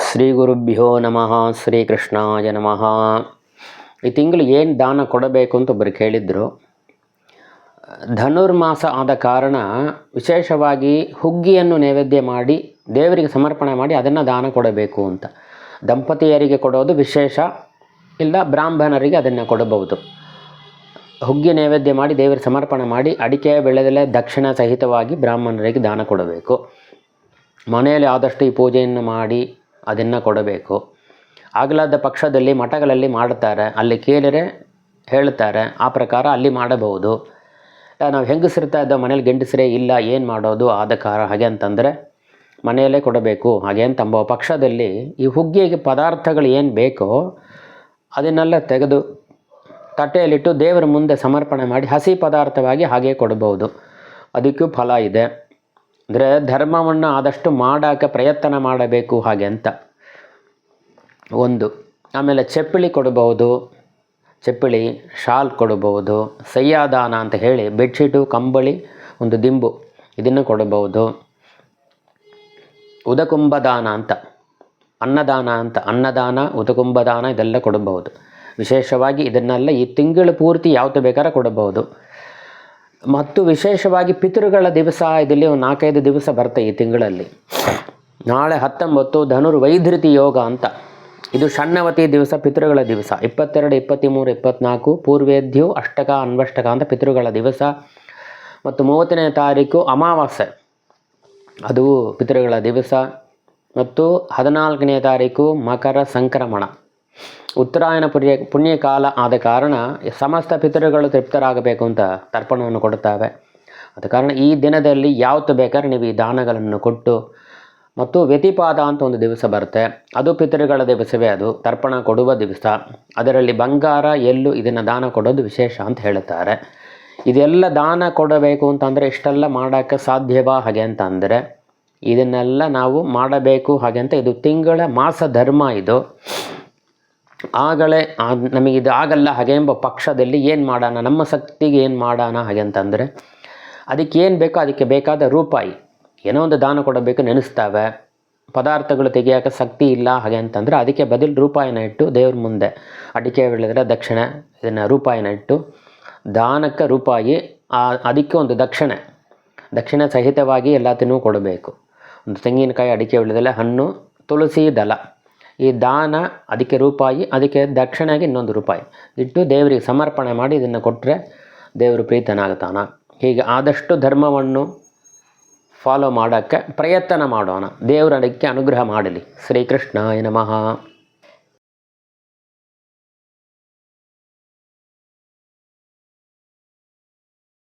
ಶ್ರೀ ಗುರುಭ್ಯೋ ನಮಃ. ಶ್ರೀ ಕೃಷ್ಣಾಯ ನಮಃ. ಈ ತಿಂಗಳು ಏನು ದಾನ ಕೊಡಬೇಕು ಅಂತ ಒಬ್ಬರು ಕೇಳಿದ್ರು. ಧನುರ್ಮಾಸ ಆದ ಕಾರಣ ವಿಶೇಷವಾಗಿ ಹುಗ್ಗಿಯನ್ನು ನೈವೇದ್ಯ ಮಾಡಿ ದೇವರಿಗೆ ಸಮರ್ಪಣೆ ಮಾಡಿ ಅದನ್ನು ದಾನ ಕೊಡಬೇಕು ಅಂತ. ದಂಪತಿಯರಿಗೆ ಕೊಡೋದು ವಿಶೇಷ, ಇಲ್ಲ ಬ್ರಾಹ್ಮಣರಿಗೆ ಅದನ್ನು ಕೊಡಬಹುದು. ಹುಗ್ಗಿ ನೈವೇದ್ಯ ಮಾಡಿ ದೇವರಿಗೆ ಸಮರ್ಪಣೆ ಮಾಡಿ ಅಡಿಕೆ ಬೆಳೆದಲ್ಲೇ ದಕ್ಷಿಣ ಸಹಿತವಾಗಿ ಬ್ರಾಹ್ಮಣರಿಗೆ ದಾನ ಕೊಡಬೇಕು. ಮನೆಯಲ್ಲಿ ಆದಷ್ಟು ಈ ಪೂಜೆಯನ್ನು ಮಾಡಿ ಅದನ್ನು ಕೊಡಬೇಕು. ಆಗಲಾದ ಪಕ್ಷದಲ್ಲಿ ಮಠಗಳಲ್ಲಿ ಮಾಡುತ್ತಾರೆ, ಅಲ್ಲಿ ಕೇಳಿದರೆ ಹೇಳ್ತಾರೆ, ಆ ಪ್ರಕಾರ ಅಲ್ಲಿ ಮಾಡಬಹುದು. ನಾವು ಹೆಂಗಸಿರ್ತಾ ಇದ್ದ ಮನೇಲಿ ಗಂಡಸರೇ ಇಲ್ಲ, ಏನು ಮಾಡೋದು ಆದ ಕಾರಣ ಹಾಗೆ ಅಂತಂದರೆ ಮನೆಯಲ್ಲೇ ಕೊಡಬೇಕು. ಹಾಗೆ ಅಂತಂಬ ಪಕ್ಷದಲ್ಲಿ ಈ ಹುಗ್ಗಿಗೆ ಪದಾರ್ಥಗಳು ಏನು ಬೇಕೋ ಅದನ್ನೆಲ್ಲ ತೆಗೆದು ತಟ್ಟೆಯಲ್ಲಿಟ್ಟು ದೇವರ ಮುಂದೆ ಸಮರ್ಪಣೆ ಮಾಡಿ ಹಸಿ ಪದಾರ್ಥವಾಗಿ ಹಾಗೆ ಕೊಡಬಹುದು. ಅದಕ್ಕೂ ಫಲ ಇದೆ. ಅಂದರೆ ಧರ್ಮವನ್ನು ಆದಷ್ಟು ಮಾಡೋಕ್ಕೆ ಪ್ರಯತ್ನ ಮಾಡಬೇಕು ಹಾಗೆ ಅಂತ ಒಂದು. ಆಮೇಲೆ ಚಪ್ಪಲಿ ಕೊಡಬಹುದು, ಚಪ್ಪಲಿ ಶಾಲ್ ಕೊಡಬಹುದು. ಸಯ್ಯಾದಾನ ಅಂತ ಹೇಳಿ ಬೆಡ್ಶೀಟು, ಕಂಬಳಿ, ಒಂದು ದಿಂಬು ಇದನ್ನು ಕೊಡಬಹುದು. ಉದಕುಂಭದಾನ ಅಂತ ಅನ್ನದಾನ ಉದಕುಂಭದಾನ ಇದೆಲ್ಲ ಕೊಡಬಹುದು. ವಿಶೇಷವಾಗಿ ಇದನ್ನೆಲ್ಲ ಈ ತಿಂಗಳು ಪೂರ್ತಿ ಯಾವತ್ತು ಬೇಕಾದ್ರೆ ಕೊಡಬಹುದು. ಮತ್ತು ವಿಶೇಷವಾಗಿ ಪಿತೃಗಳ ದಿವಸ ಇದರಲ್ಲಿ ಒಂದು 4-5 ದಿವಸ ಬರುತ್ತೆ ಈ ತಿಂಗಳಲ್ಲಿ. ನಾಳೆ 19 ಧನುರ್ವೈಧೃತಿ ಯೋಗ ಅಂತ, ಇದು ಷಣ್ಣವತಿ ದಿವಸ, ಪಿತೃಗಳ ದಿವಸ. 22, 23, 24 ಪೂರ್ವೇದ್ಯು ಅಷ್ಟಕ ಅನ್ವಷ್ಟಕ ಅಂತ ಪಿತೃಗಳ ದಿವಸ. ಮತ್ತು 30ನೇ ತಾರೀಕು ಅಮಾವಾಸ್ಯೆ, ಅದು ಪಿತೃಗಳ ದಿವಸ. ಮತ್ತು 14ನೇ ತಾರೀಕು ಮಕರ ಸಂಕ್ರಮಣ, ಉತ್ತರಾಯಣ ಪುಣ್ಯಕಾಲ ಆದ ಕಾರಣ ಸಮಸ್ತ ಪಿತೃಗಳು ತೃಪ್ತರಾಗಬೇಕು ಅಂತ ತರ್ಪಣವನ್ನು ಕೊಡುತ್ತವೆ. ಆದ ಕಾರಣ ಈ ದಿನದಲ್ಲಿ ಯಾವತ್ತು ಬೇಕಾದ್ರೆ ನೀವು ಈ ದಾನಗಳನ್ನು ಕೊಟ್ಟು. ಮತ್ತು ವ್ಯತಿಪಾದ ಅಂತ ಒಂದು ದಿವಸ ಬರುತ್ತೆ, ಅದು ಪಿತೃಗಳ ದಿವಸವೇ, ಅದು ತರ್ಪಣ ಕೊಡುವ ದಿವಸ. ಅದರಲ್ಲಿ ಬಂಗಾರ, ಎಳ್ಳು ಇದನ್ನು ದಾನ ಕೊಡೋದು ವಿಶೇಷ ಅಂತ ಹೇಳುತ್ತಾರೆ. ಇದೆಲ್ಲ ದಾನ ಕೊಡಬೇಕು ಅಂತಂದರೆ ಇಷ್ಟೆಲ್ಲ ಮಾಡೋಕ್ಕೆ ಸಾಧ್ಯವಾ ಹಾಗೆ ಅಂತ ಅಂದರೆ ಇದನ್ನೆಲ್ಲ ನಾವು ಮಾಡಬೇಕು ಹಾಗೆ ಅಂತ. ಇದು ತಿಂಗಳ ಮಾಸ ಧರ್ಮ. ಇದು ಆಗಲೇ ನಮಗಿದು ಆಗಲ್ಲ ಹಾಗೆ ಎಂಬ ಪಕ್ಷದಲ್ಲಿ ಏನು ಮಾಡೋಣ, ನಮ್ಮ ಶಕ್ತಿಗೆ ಏನು ಮಾಡೋಣ ಹಾಗೆ ಅಂತಂದರೆ ಅದಕ್ಕೆ ಏನು ಬೇಕೋ ಅದಕ್ಕೆ ಬೇಕಾದ ರೂಪಾಯಿ ಏನೋ ಒಂದು ದಾನ ಕೊಡಬೇಕು ನೆನೆಸ್ತಾವೆ. ಪದಾರ್ಥಗಳು ತೆಗಿಯೋಕೆ ಶಕ್ತಿ ಇಲ್ಲ ಹಾಗೆ ಅಂತಂದರೆ ಅದಕ್ಕೆ ಬದಲು ರೂಪಾಯಿನ ಇಟ್ಟು ದೇವ್ರ ಮುಂದೆ ಅಡಿಕೆ ಬೆಳೆದರೆ ದಕ್ಷಿಣೆ ಇದನ್ನು ರೂಪಾಯಿನ ಇಟ್ಟು ದಾನಕ್ಕೆ ರೂಪಾಯಿ, ಅದಕ್ಕೆ ಒಂದು ದಕ್ಷಿಣೆ ಸಹಿತವಾಗಿ ಎಲ್ಲದನ್ನೂ ಕೊಡಬೇಕು. ಒಂದು ತೆಂಗಿನಕಾಯಿ, ಅಡಿಕೆ ಬೆಳೆದಲೆ ಹಣ್ಣು, ತುಳಸಿ ದಳ, ಈ ದಾನ ಅದಕ್ಕೆ ರೂಪಾಯಿ, ಅದಕ್ಕೆ ದಕ್ಷಿಣೆಗೆ ಇನ್ನೊಂದು ರೂಪಾಯಿ ಇಟ್ಟು ದೇವರಿಗೆ ಸಮರ್ಪಣೆ ಮಾಡಿ ಇದನ್ನು ಕೊಟ್ಟರೆ ದೇವರು ಪ್ರೀತನಾಗ್ತಾನೆ. ಹೀಗೆ ಆದಷ್ಟು ಧರ್ಮವನ್ನು ಫಾಲೋ ಮಾಡೋಕ್ಕೆ ಪ್ರಯತ್ನ ಮಾಡೋಣ. ದೇವರು ಅದಕ್ಕೆ ಅನುಗ್ರಹ ಮಾಡಲಿ. ಶ್ರೀಕೃಷ್ಣಾಯ ನಮಃ.